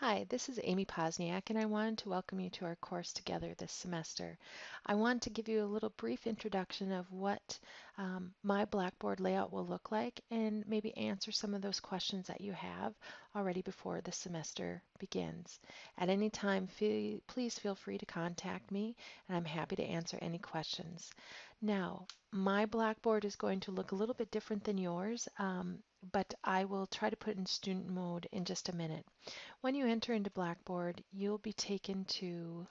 Hi, this is Amy Posniak, and I wanted to welcome you to our course together this semester. I want to give you a little brief introduction of what my Blackboard layout will look like and maybe answer some of those questions that you have already before the semester begins. At any time, please feel free to contact me, and I'm happy to answer any questions. Now, my Blackboard is going to look a little bit different than yours, but I will try to put it in student mode in just a minute. When you enter into Blackboard, you'll be taken to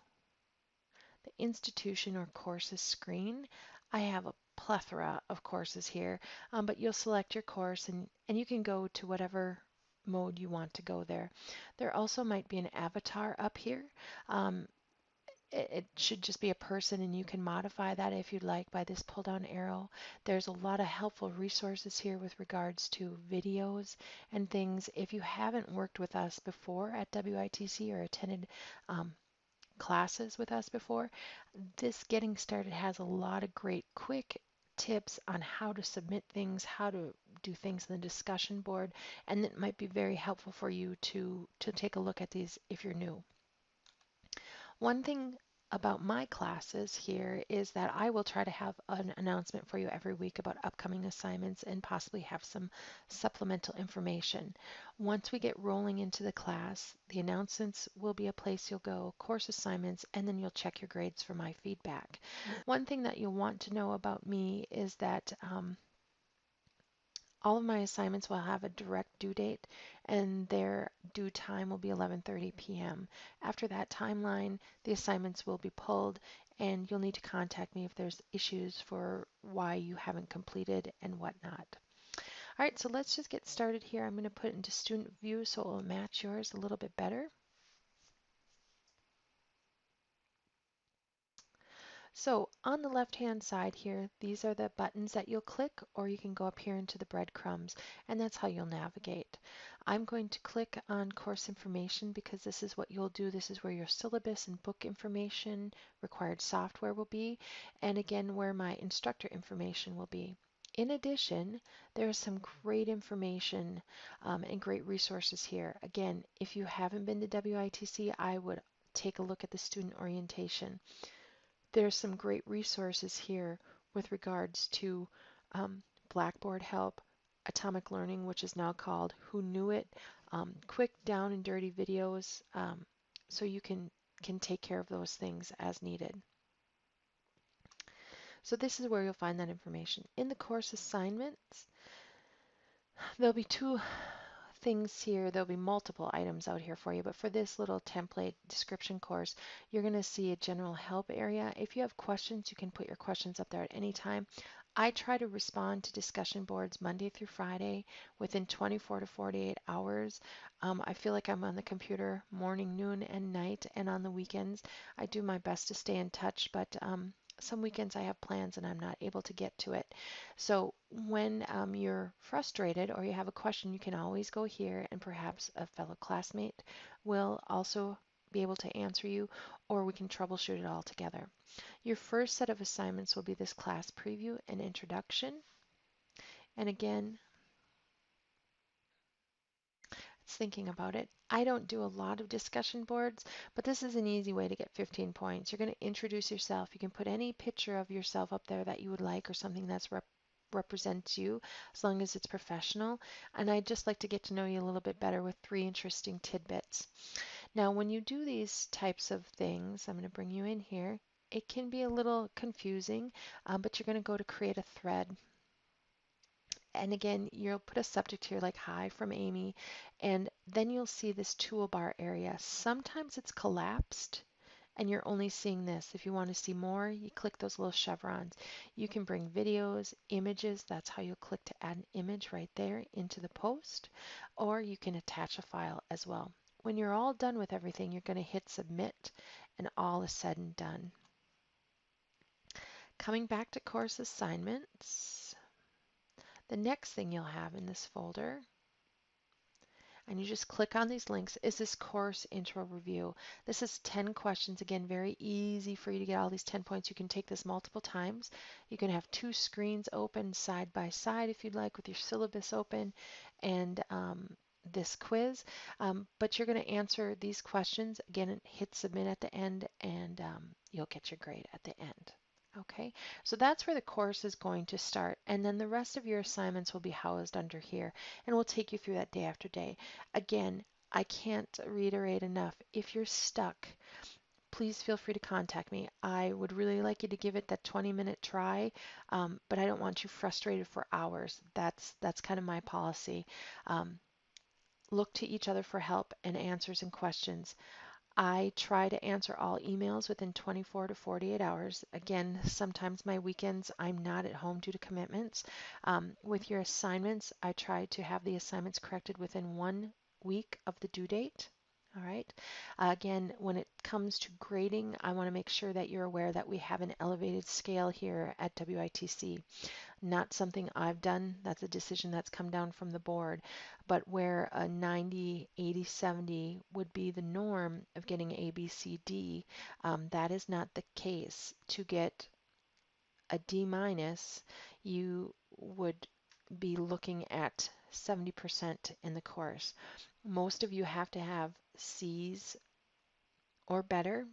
the institution or courses screen. I have a plethora of courses here, but you'll select your course and you can go to whatever mode you want to go there. There also might be an avatar up here. Um, it should just be a person, and you can modify that if you'd like by this pull down arrow. There's a lot of helpful resources here with regards to videos and things. If you haven't worked with us before at WITC or attended classes with us before, this Getting Started has a lot of great quick tips on how to submit things, how to do things in the discussion board, and it might be very helpful for you to take a look at these if you're new. One thing about my classes here is that I will try to have an announcement for you every week about upcoming assignments and possibly have some supplemental information. Once we get rolling into the class, the announcements will be a place you'll go, course assignments, and then you'll check your grades for my feedback. One thing that you'll want to know about me is that all of my assignments will have a direct due date, and their due time will be 11:30 p.m. After that timeline, the assignments will be pulled, and you'll need to contact me if there's issues for why you haven't completed and whatnot. All right, so let's just get started here. I'm going to put it into student view so it will match yours a little bit better. So on the left-hand side here, these are the buttons that you'll click, or you can go up here into the breadcrumbs, and that's how you'll navigate. I'm going to click on course information because this is what you'll do. This is where your syllabus and book information, required software will be, and again, where my instructor information will be. In addition, there is some great information and great resources here. Again, if you haven't been to WITC, I would take a look at the student orientation. There's some great resources here with regards to Blackboard help, Atomic Learning, which is now called Who Knew It, quick down and dirty videos, so you can take care of those things as needed. So this is where you'll find that information. In the course assignments, there'll be two things here. There'll be multiple items out here for you, but for this little template description course, you're going to see a general help area. If you have questions, you can put your questions up there at any time. I try to respond to discussion boards Monday through Friday within 24 to 48 hours. I feel like I'm on the computer morning, noon, and night, and on the weekends. I do my best to stay in touch, but some weekends I have plans and I'm not able to get to it. So when you're frustrated or you have a question, you can always go here, and perhaps a fellow classmate will also be able to answer you, or we can troubleshoot it all together. Your first set of assignments will be this class preview and introduction. And again, it's thinking about it. I don't do a lot of discussion boards, but this is an easy way to get 15 points. You're going to introduce yourself. You can put any picture of yourself up there that you would like, or something that's represents you, as long as it's professional. And I'd just like to get to know you a little bit better with 3 interesting tidbits. Now, when you do these types of things, I'm going to bring you in here. It can be a little confusing, but you're going to go to create a thread. And again, you'll put a subject here like hi from Amy, and then you'll see this toolbar area. Sometimes it's collapsed and you're only seeing this. If you want to see more, you click those little chevrons. You can bring videos, images. That's how you'll click to add an image right there into the post, or you can attach a file as well. When you're all done with everything, you're going to hit submit, and all is said and done. Coming back to course assignments, the next thing you'll have in this folder, and you just click on these links, is this course intro review. This is 10 questions. Again, very easy for you to get all these 10 points. You can take this multiple times. You can have 2 screens open side by side if you'd like, with your syllabus open, and this quiz, but you're going to answer these questions. Again, hit submit at the end, and you'll get your grade at the end. Okay, so that's where the course is going to start, and then the rest of your assignments will be housed under here, and we'll take you through that day after day. Again, I can't reiterate enough. If you're stuck, please feel free to contact me. I would really like you to give it that 20-minute try, but I don't want you frustrated for hours. That's kind of my policy. Um, Look to each other for help and answers and questions. I try to answer all emails within 24 to 48 hours. Again, sometimes my weekends I'm not at home due to commitments. With your assignments, I try to have the assignments corrected within 1 week of the due date. All right. Again, when it comes to grading, I want to make sure that you're aware that we have an elevated scale here at WITC. Not something I've done. That's a decision that's come down from the board. But where a 90, 80, 70 would be the norm of getting A, B, C, D, that is not the case. To get a D minus, you would be looking at 70% in the course. Most of you have to have C's or better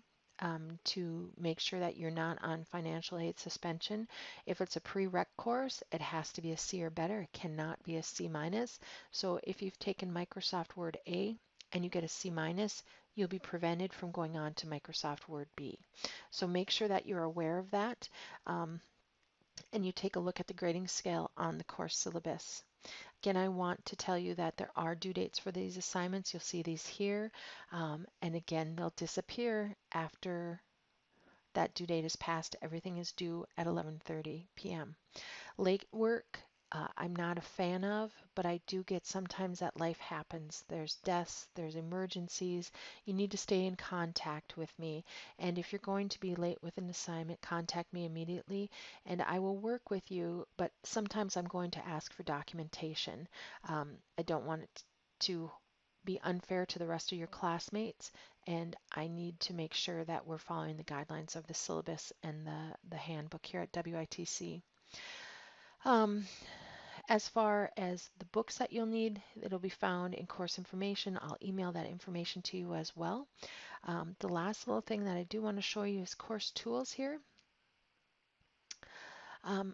to make sure that you're not on financial aid suspension. If it's a prereq course, it has to be a C or better. It cannot be a C minus. So if you've taken Microsoft Word A and you get a C minus, you'll be prevented from going on to Microsoft Word B. So make sure that you're aware of that, and you take a look at the grading scale on the course syllabus. Again, I want to tell you that there are due dates for these assignments. You'll see these here. And again, they'll disappear after that due date is passed. Everything is due at 11:30 p.m. Late work, I'm not a fan of, but I do get sometimes that life happens. There's deaths, there's emergencies. You need to stay in contact with me. And if you're going to be late with an assignment, contact me immediately and I will work with you. But sometimes I'm going to ask for documentation. I don't want it to be unfair to the rest of your classmates, and I need to make sure that we're following the guidelines of the syllabus and the handbook here at WITC. Um, as far as the books that you'll need, it'll be found in course information. I'll email that information to you as well. The last little thing that I do want to show you is course tools here.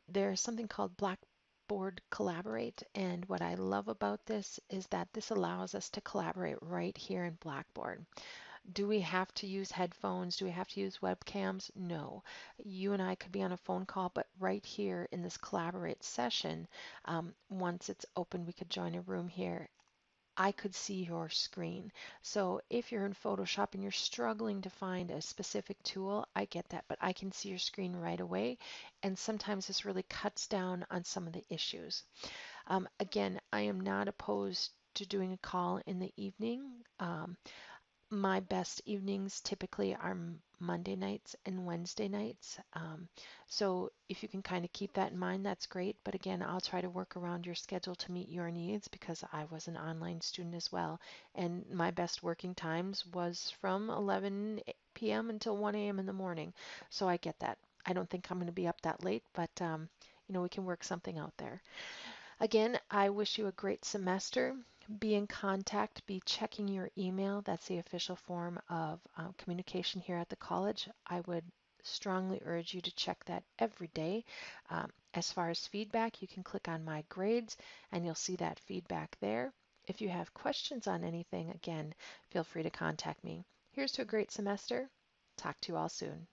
There's something called Blackboard Collaborate, and what I love about this is that this allows us to collaborate right here in Blackboard. Do we have to use headphones? Do we have to use webcams? No. You and I could be on a phone call, but right here in this collaborate session, once it's open, we could join a room here. I could see your screen. So if you're in Photoshop and you're struggling to find a specific tool, I get that, but I can see your screen right away. And sometimes this really cuts down on some of the issues. Again, I am not opposed to doing a call in the evening. My best evenings typically are Monday nights and Wednesday nights. So if you can kind of keep that in mind, that's great. But again, I'll try to work around your schedule to meet your needs because I was an online student as well. And my best working times was from 11 p.m. until 1 a.m. in the morning. So I get that. I don't think I'm going to be up that late, but we can work something out there. Again, I wish you a great semester. Be in contact, be checking your email. That's the official form of communication here at the college. I would strongly urge you to check that every day. As far as feedback, you can click on My Grades and you'll see that feedback there. If you have questions on anything, again, feel free to contact me. Here's to a great semester. Talk to you all soon.